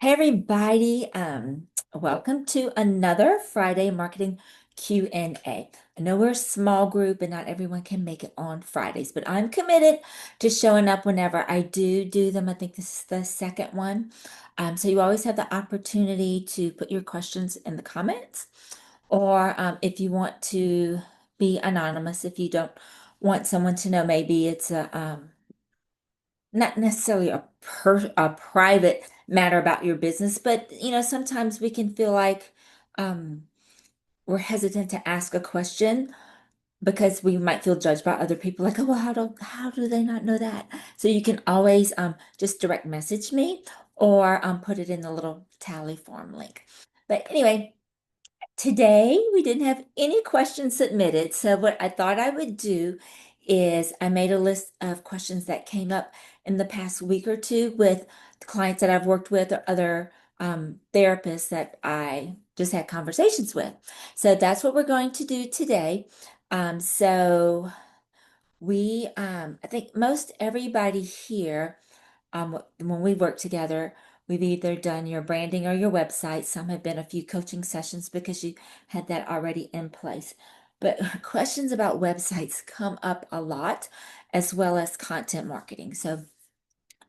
Hey everybody, welcome to another Friday marketing Q&A. I know we're a small group and not everyone can make it on Fridays, but I'm committed to showing up whenever I do them. I think this is the second one. So you always have the opportunity to put your questions in the comments, or if you want to be anonymous, if you don't want someone to know, maybe it's a not necessarily a private matter about your business, but sometimes we can feel like um, we're hesitant to ask a question because we might feel judged by other people. Like, oh, well, how do they not know that? So you can always just direct message me or put it in the little tally form link. But anyway. Today, we didn't have any questions submitted. So, what I thought I would do is I made a list of questions that came up in the past week or two with the clients that I've worked with or other therapists that I just had conversations with. So, that's what we're going to do today. So, I think most everybody here when we work together, we've either done your branding or your website. Some have been a few coaching sessions because you had that already in place. But questions about websites come up a lot, as well as content marketing. So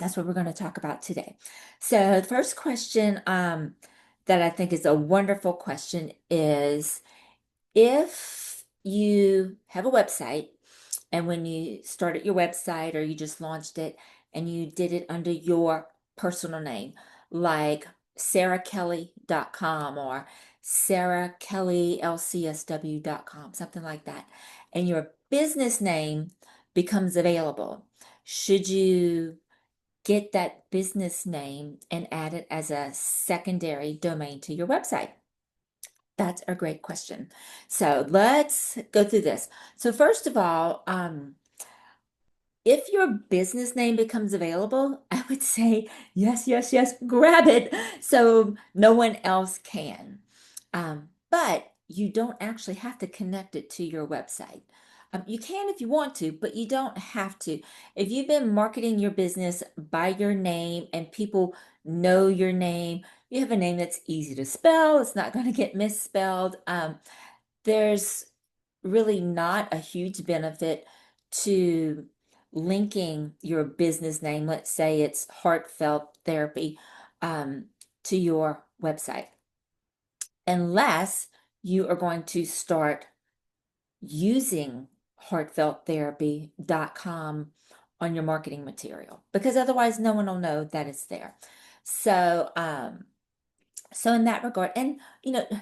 that's what we're going to talk about today. So the first question that I think is a wonderful question is if you have a website and when you started your website or you just launched it and you did it under your personal name, like sarahkelly.com or sarahkellylcsw.com, something like that, and your business name becomes available, should you get that business name and add it as a secondary domain to your website? That's a great question. So let's go through this. So first of all, if your business name becomes available, I would say yes, yes, yes, grab it so no one else can. But you don't actually have to connect it to your website. You can if you want to, but you don't have to. If you've been marketing your business by your name and people know your name, you have a name that's easy to spell, it's not going to get misspelled. There's really not a huge benefit to linking your business name, let's say it's heartfelt therapy, um, to your website, unless you are going to start using heartfelttherapy.com on your marketing material, because otherwise no one will know that it's there. So in that regard, and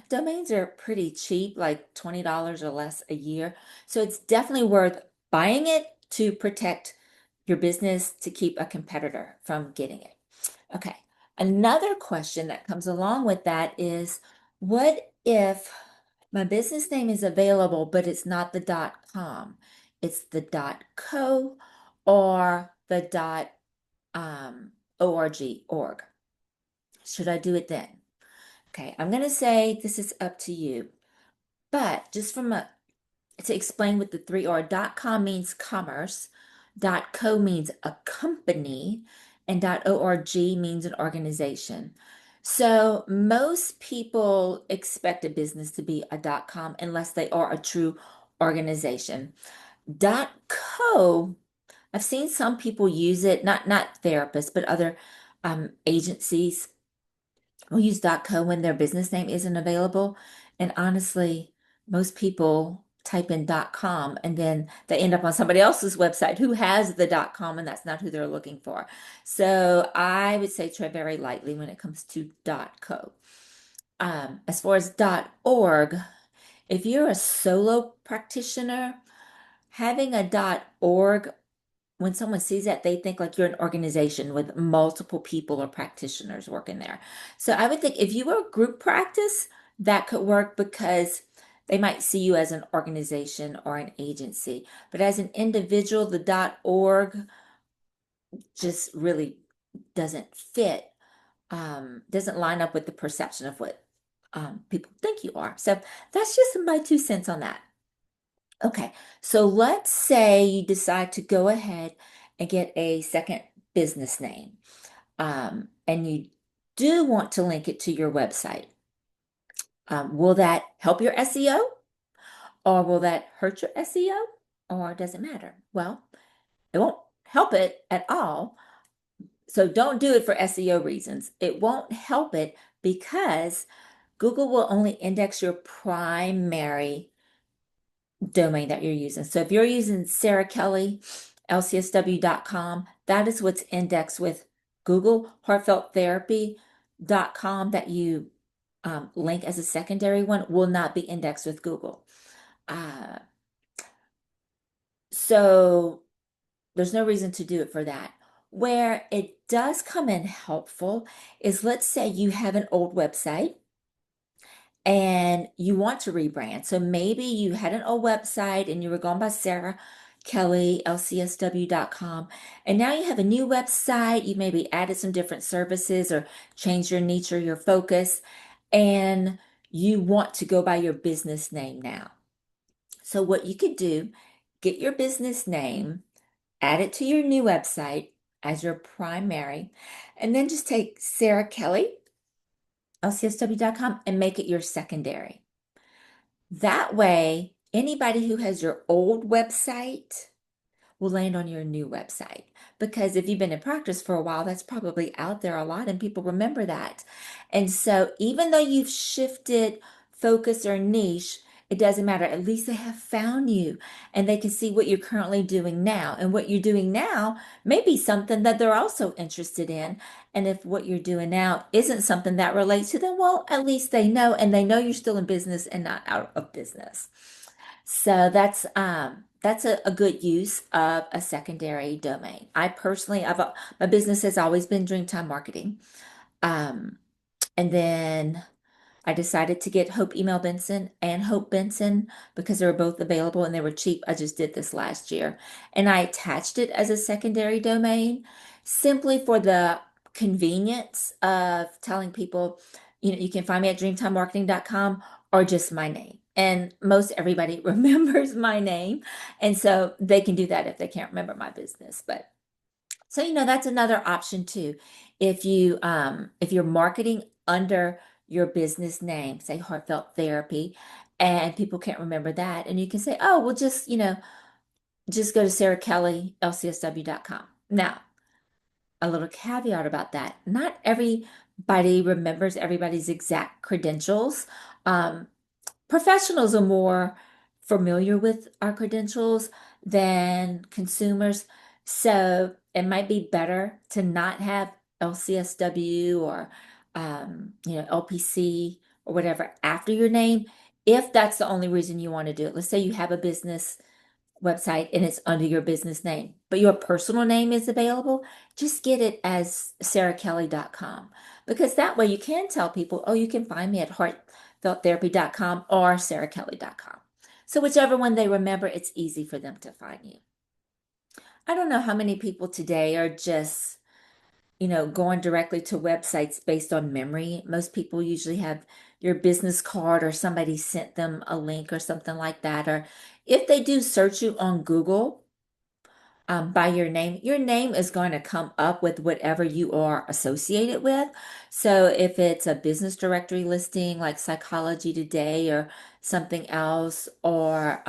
domains are pretty cheap, like $20 or less a year. So it's definitely worth buying it to protect your business, to keep a competitor from getting it. Okay. Another question that comes along with that is, what if my business name is available, but it's not the .com, it's the .co or the .org. Should I do it then? Okay, I'm going to say this is up to you, but just to explain what the three are, .com means commerce, .co means a company, and .org means an organization. So most people expect a business to be a .com unless they are a true organization. .co, I've seen some people use it, not therapists, but other agencies will use .co when their business name isn't available. And honestly, most people type in .com and then they end up on somebody else's website who has the .com, and that's not who they're looking for. So I would say tread very lightly when it comes to .co. As far as .org, if you're a solo practitioner, having a .org, when someone sees that, they think like you're an organization with multiple people or practitioners working there. So I would think if you were a group practice, that could work because they might see you as an organization or an agency. But as an individual, the .org just really doesn't fit, doesn't line up with the perception of what people think you are. So that's just my 2 cents on that. Okay, so let's say you decide to go ahead and get a second business name. And you do want to link it to your website, will that help your SEO or will that hurt your SEO or does it matter? Well, it won't help it at all. So don't do it for SEO reasons. It won't help it because Google will only index your primary domain that you're using. So if you're using Sarah Kelly, lcsw.com, that is what's indexed with Google. Heartfelttherapy.com that you link as a secondary one will not be indexed with Google. Uh, so there's no reason to do it for that. Where it does come in helpful is, let's say you have an old website and you want to rebrand. So maybe you had an old website and you were going by Sarah Kelly, lcsw.com, and now you have a new website. You maybe added some different services or changed your niche or your focus, and you want to go by your business name now. So what you could do, get your business name, add it to your new website as your primary, and then just take Sarah Kelly, lcsw.com, and make it your secondary. That way, anybody who has your old website will land on your new website. Because if you've been in practice for a while, that's probably out there a lot and people remember that. And so even though you've shifted focus or niche, it doesn't matter. At least they have found you and they can see what you're currently doing now. And what you're doing now may be something that they're also interested in. And if what you're doing now isn't something that relates to them, well, at least they know and they know you're still in business and not out of business. So that's a good use of a secondary domain. I personally, my business has always been Dreamtime Marketing. Um, and then I decided to get Hope Email Benson and Hope Benson because they were both available and they were cheap. I just did this last year. And I attached it as a secondary domain simply for the convenience of telling people, you can find me at dreamtimemarketing.com or just my name. And most everybody remembers my name. And so they can do that if they can't remember my business. But so, that's another option too. If you're marketing under your business name, say Heartfelt Therapy, and people can't remember that, and you can say, oh, well, just go to Sarah Kelly, lcsw.com. Now, a little caveat about that. Not everybody remembers everybody's exact credentials. Um, Professionals are more familiar with our credentials than consumers. So it might be better to not have LCSW or LPC or whatever after your name if that's the only reason you want to do it. Let's say you have a business website and it's under your business name, but your personal name is available, just get it as sarahkelly.com because that way you can tell people, oh, you can find me at heartfelttherapy.com or sarahkelly.com. So whichever one they remember, it's easy for them to find you. I don't know how many people today are just, going directly to websites based on memory. Most people usually have your business card or somebody sent them a link or something like that. Or if they do search you on Google by your name is going to come up with whatever you are associated with. So if it's a business directory listing like Psychology Today or something else, or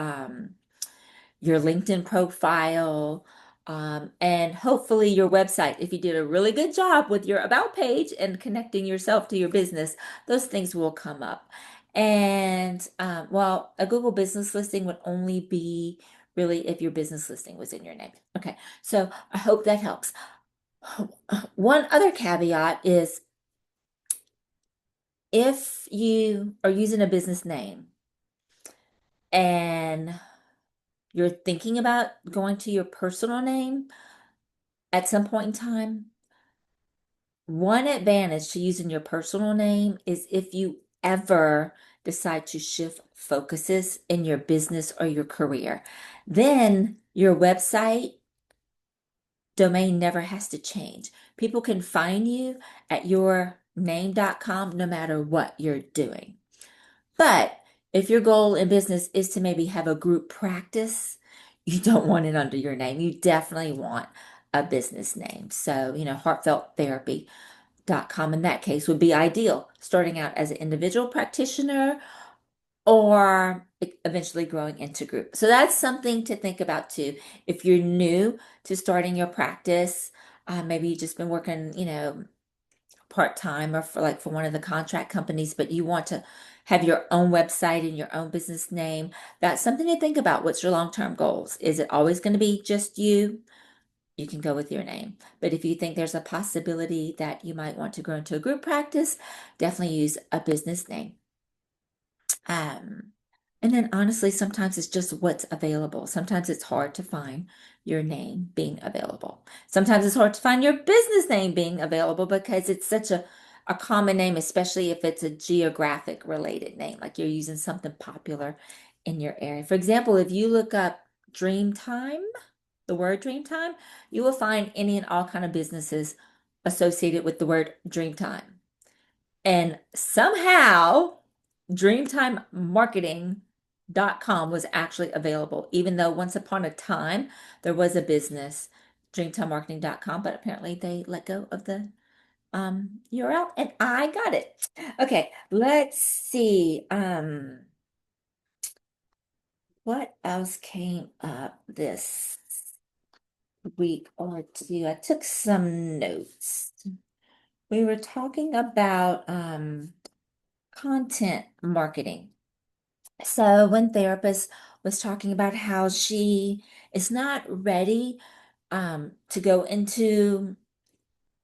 your LinkedIn profile, and hopefully your website. If you did a really good job with your about page and connecting yourself to your business, those things will come up. And well, a Google business listing would only be really if your business listing was in your name. Okay, so I hope that helps. One other caveat is if you are using a business name and you're thinking about going to your personal name at some point in time, one advantage to using your personal name is if you ever decide to shift focuses in your business or your career, then your website domain never has to change. People can find you at yourname.com no matter what you're doing. But if your goal in business is to maybe have a group practice, you don't want it under your name. You definitely want a business name. So, heartfelttherapy.com rebranding.com in that case would be ideal, starting out as an individual practitioner or eventually growing into group. So that's something to think about too. If you're new to starting your practice, maybe you've just been working, part-time or for one of the contract companies, but you want to have your own website and your own business name. That's something to think about. What's your long-term goals? Is it always going to be just you? You can go with your name. But if you think there's a possibility that you might want to grow into a group practice, definitely use a business name. Um, and then honestly, sometimes it's just what's available. Sometimes it's hard to find your name being available. Sometimes it's hard to find your business name being available because it's such a common name, especially if it's a geographic related name, like you're using something popular in your area. For example, if you look up Dreamtime, the word Dreamtime, you will find any and all kind of businesses associated with the word Dreamtime. And somehow dreamtimemarketing.com was actually available, even though once upon a time there was a business, dreamtimemarketing.com, but apparently they let go of the URL and I got it. Okay, let's see. What else came up this week or two? I took some notes. We were talking about content marketing. So one therapist was talking about how she is not ready to go into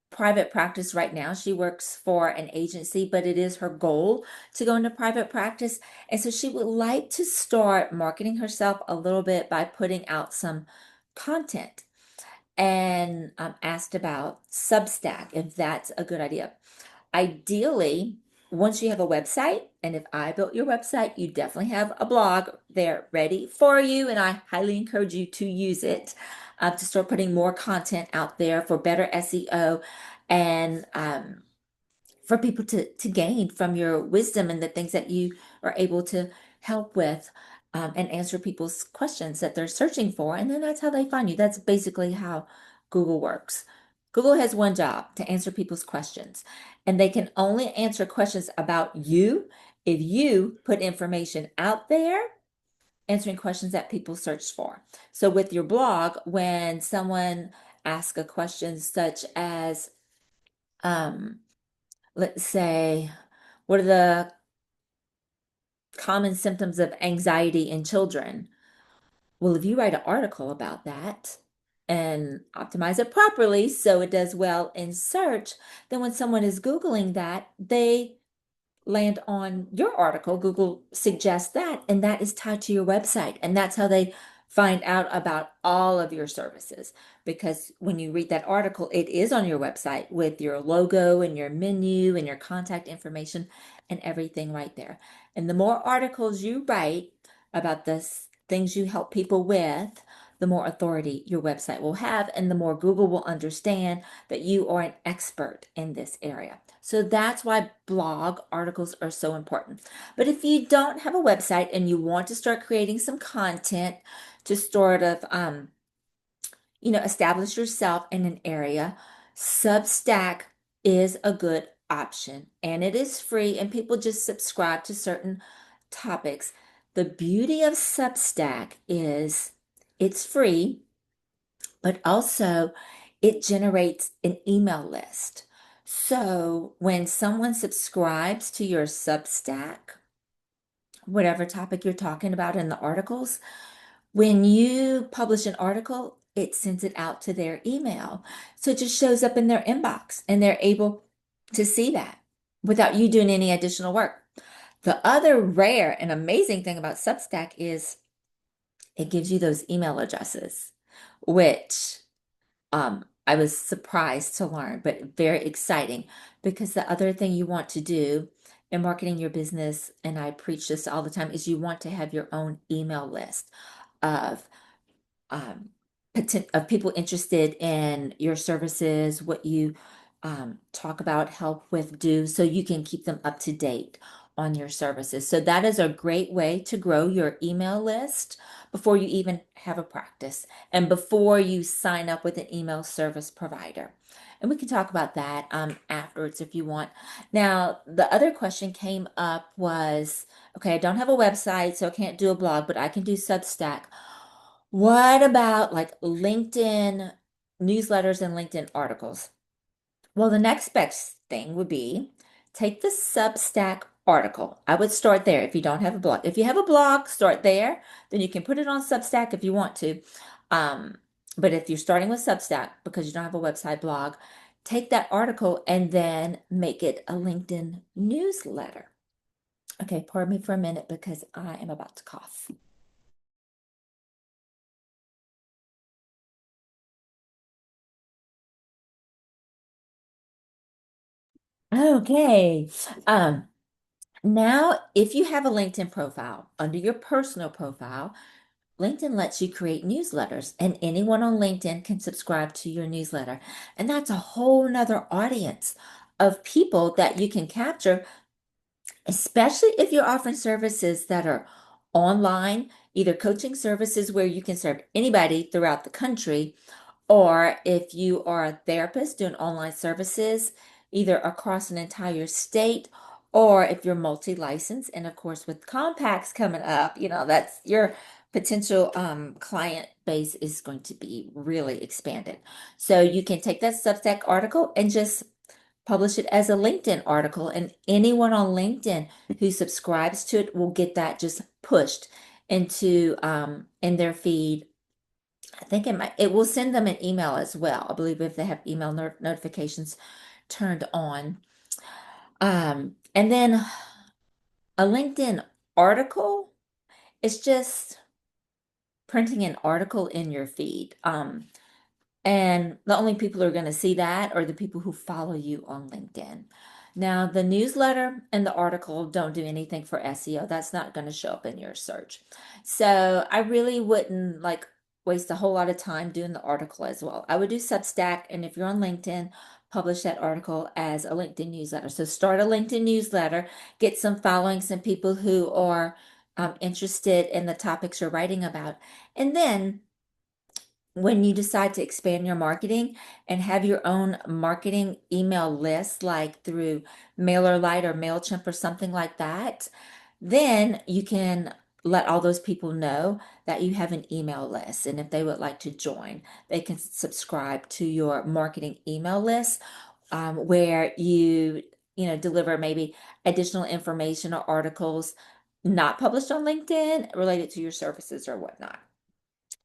private practice right now. She works for an agency, but it is her goal to go into private practice. And so she would like to start marketing herself a little bit by putting out some content and asked about Substack, if that's a good idea. Ideally, once you have a website, and if I built your website, you definitely have a blog there ready for you, and I highly encourage you to use it to start putting more content out there for better SEO and for people to gain from your wisdom and the things that you are able to help with and answer people's questions that they're searching for. And then that's how they find you. That's basically how Google works. Google has one job to answer people's questions, and they can only answer questions about you if you put information out there answering questions that people search for. So with your blog, when someone asks a question such as, um, let's say, what are the common symptoms of anxiety in children? Well, if you write an article about that and optimize it properly so it does well in search, then when someone is Googling that, they land on your article. Google suggests that, and that is tied to your website. And that's how they find out about all of your services. Because when you read that article, it is on your website with your logo and your menu and your contact information and everything right there. And the more articles you write about the things you help people with, the more authority your website will have, and the more Google will understand that you are an expert in this area. So that's why blog articles are so important. But if you don't have a website and you want to start creating some content to sort of, establish yourself in an area, Substack is a good option and it is free and people just subscribe to certain topics. The beauty of Substack is it's free, but also it generates an email list. So when someone subscribes to your Substack, whatever topic you're talking about in the articles, when you publish an article, it sends it out to their email. So it just shows up in their inbox and they're able to see that without you doing any additional work. The other rare and amazing thing about Substack is it gives you those email addresses, which I was surprised to learn, but very exciting because the other thing you want to do in marketing your business, and I preach this all the time, is you want to have your own email list of um, of people interested in your services, what you talk about, help with, do, so you can keep them up to date on your services. So that is a great way to grow your email list before you even have a practice and before you sign up with an email service provider. And we can talk about that afterwards if you want. Now, the other question came up was, okay, I don't have a website, so I can't do a blog, but I can do Substack. What about like LinkedIn newsletters and LinkedIn articles? Well, the next best thing would be take the Substack article. I would start there if you don't have a blog. If you have a blog, start there. Then you can put it on Substack if you want to. Um, but if you're starting with Substack because you don't have a website blog, take that article and then make it a LinkedIn newsletter. Okay, pardon me for a minute because I am about to cough. Okay. Um, Now, if you have a LinkedIn profile, under your personal profile, LinkedIn lets you create newsletters, and anyone on LinkedIn can subscribe to your newsletter. And that's a whole nother audience of people that you can capture, especially if you're offering services that are online, either coaching services where you can serve anybody throughout the country, or if you are a therapist doing online services, either across an entire state, or if you're multi-licensed. And of course, with compacts coming up, that's your potential client base is going to be really expanded. So you can take that Substack article and just publish it as a LinkedIn article, and anyone on LinkedIn who subscribes to it will get that just pushed into in their feed. I think it will send them an email as well. I believe if they have email notifications turned on. And then a LinkedIn article is just printing an article in your feed. And the only people who are going to see that are the people who follow you on LinkedIn. Now, the newsletter and the article don't do anything for SEO. That's not going to show up in your search. So I really wouldn't like waste a whole lot of time doing the article as well. I would do Substack, and if you're on LinkedIn, publish that article as a LinkedIn newsletter. So start a LinkedIn newsletter, get some following, some people who are interested in the topics you're writing about, and then when you decide to expand your marketing and have your own marketing email list, like through MailerLite or MailChimp or something like that, then you can let all those people know that you have an email list. And if they would like to join, they can subscribe to your marketing email list, where deliver maybe additional information or articles not published on LinkedIn related to your services or whatnot.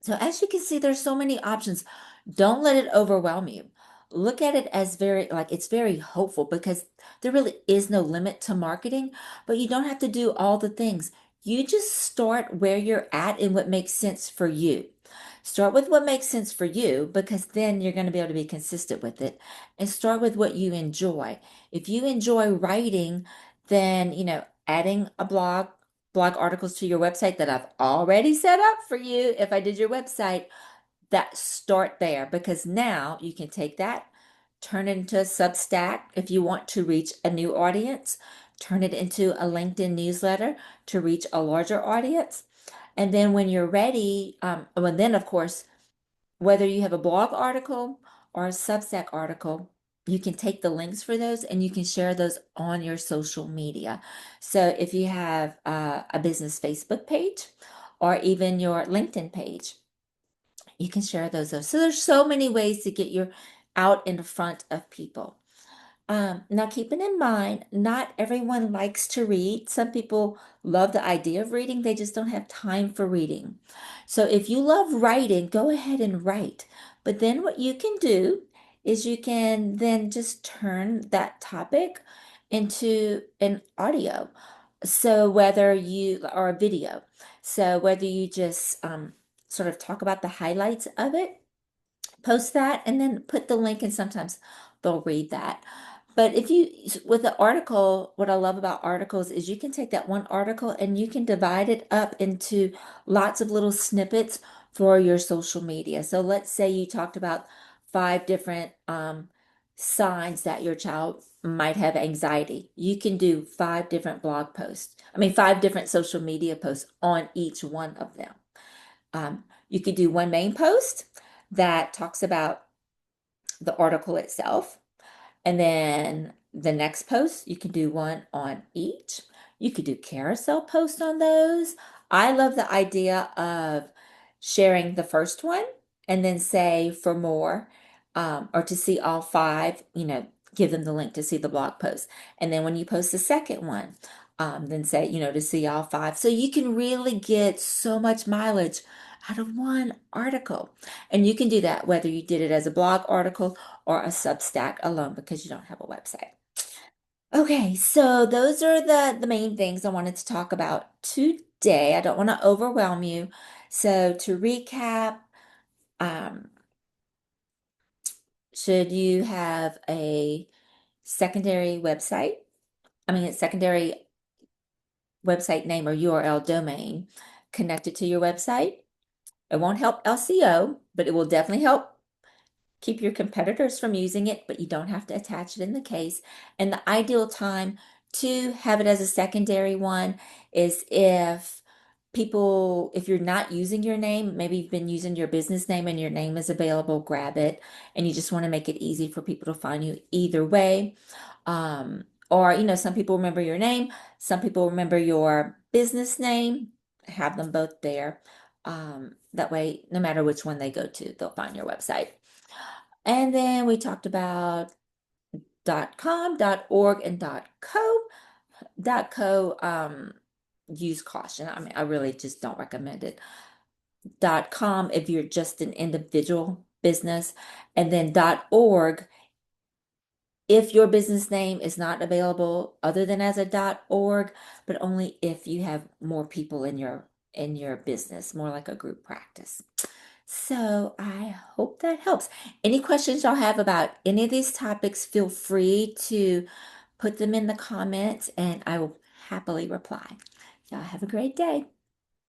So as you can see, there's so many options. Don't let it overwhelm you. Look at it as it's very hopeful because there really is no limit to marketing, but you don't have to do all the things. You just start where you're at and what makes sense for you. Start with what makes sense for you because then you're going to be able to be consistent with it, and start with what you enjoy. If you enjoy writing, then, adding a blog articles to your website that I've already set up for you. If I did your website, that start there because now you can take that, turn it into a Substack if you want to reach a new audience, turn it into a LinkedIn newsletter to reach a larger audience. And then when you're ready, and then of course, whether you have a blog article or a Substack article, you can take the links for those and you can share those on your social media. So if you have a business Facebook page or even your LinkedIn page, you can share those. So there's so many ways to get your out in front of people. Now, keeping in mind, not everyone likes to read. Some people love the idea of reading, they just don't have time for reading. So, if you love writing, go ahead and write. But then, what you can do is you can then just turn that topic into an audio. So, whether you or a video, so whether you just sort of talk about the highlights of it, post that, and then put the link, and sometimes they'll read that. But if you, with the article, what I love about articles is you can take that one article and you can divide it up into lots of little snippets for your social media. So let's say you talked about 5 different signs that your child might have anxiety. You can do 5 different blog posts. I mean, 5 different social media posts on each one of them. You could do one main post that talks about the article itself. And then the next post, you can do one on each. You could do carousel posts on those. I love the idea of sharing the first one and then say for more, or to see all five, give them the link to see the blog post. And then when you post the second one, then say, to see all five. So you can really get so much mileage out of one article. And you can do that whether you did it as a blog article or a Substack alone because you don't have a website. Okay, so those are the main things I wanted to talk about today. I don't want to overwhelm you. So to recap, um, should you have a secondary website? I mean, a secondary website name or URL domain connected to your website. It won't help SEO, but it will definitely help keep your competitors from using it, but you don't have to attach it in the case. And the ideal time to have it as a secondary one is if you're not using your name, maybe you've been using your business name and your name is available, grab it. And you just want to make it easy for people to find you either way. Or, some people remember your name, some people remember your business name, have them both there. That way, no matter which one they go to, they'll find your website. And then we talked about .com, .org, and .co. .co, use caution. I mean, I really just don't recommend it. .com if you're just an individual business, and then .org if your business name is not available other than as a .org, but only if you have more people in your business, more like a group practice. So I hope that helps. Any questions y'all have about any of these topics, feel free to put them in the comments and I will happily reply. Y'all have a great day.